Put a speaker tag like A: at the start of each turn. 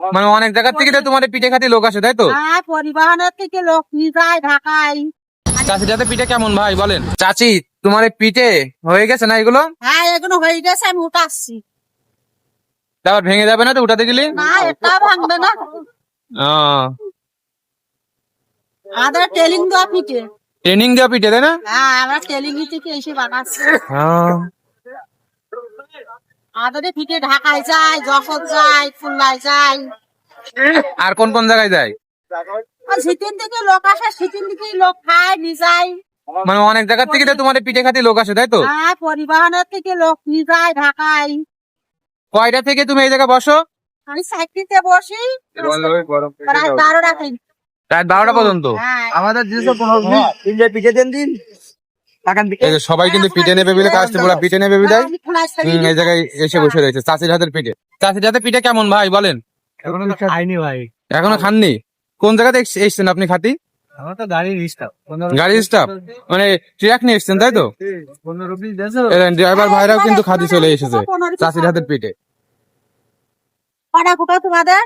A: মানে অনেক জায়গা থেকে তো তোমার পিঠে খাতি লোক আসে, তাই তো?
B: হ্যাঁ, পরিবহনের থেকে লোক নিয়ে যায় ঢাকায়।
A: চাচি যাতে পিঠে কেমন ভাই বলেন? চাচি তোমার এই পিঠে হয়ে গেছে না এগুলো?
B: হ্যাঁ, এগুলো হয়ে গেছে, আমি উঠাচ্ছি।
A: তারপর ভেঙে যাবে না তো উঠাতে গেলে?
B: না, এটা ভাঙবে না। আমাদের টেলিং দেওয়া পিঠে।
A: ট্রেনিং দেওয়া পিঠে, তাই না?
B: হ্যাঁ, আমরা টেলিং থেকে এসে বানাচ্ছি। আমাদের পিঠে ঢাকায় যায়, যশোর যায়, খুলনায় যায়।
A: আর কোন কোন জায়গায় যায়?
B: সিটিন থেকে লোক আসে, সিটিন থেকে লোক খায় নিয়ে যায়।
A: মানে অনেক জায়গা থেকে তো তোমার পিঠে খাতি লোক আসে, তাই তো?
B: হ্যাঁ, পরিবহনের থেকে লোক নিয়ে যায় ঢাকায়।
A: কয়টা থেকে তুমি এই জায়গায় বসো?
B: আমি সাইকেলিতে বসি প্রায় 12টা থেকে।
A: রাত 12টা পর্যন্ত?
B: হ্যাঁ,
C: আমাদের 215 পিঠে দেন দিন।
A: এই যে সবাই কিন্তু পিঠে নেবে বলে কাস্টমাররা পিঠে নেবে বিদায়
B: আমি খোলা ছেড়ে
A: এই জায়গায় এসে বসে রয়েছে চাচির হাতের পিঠে। চাচির হাতের পিঠে কেমন ভাই বলেন?
C: এখনো খাইনি ভাই।
A: এখনো খাননি? কোন জায়গাতে এসছেন আপনি খাতি?
C: আমার তো গাড়ির স্টাফ।
A: গাড়ির স্টাফ মানে ট্রাক নিয়ে এসছেন, তাই তো?
C: 15 পিস দেছো।
A: ড্রাইভার ভাইরাও কিন্তু খাতি চলে এসেছে চাচির হাতের পিঠে।
B: কটা কোটা তোমাদের?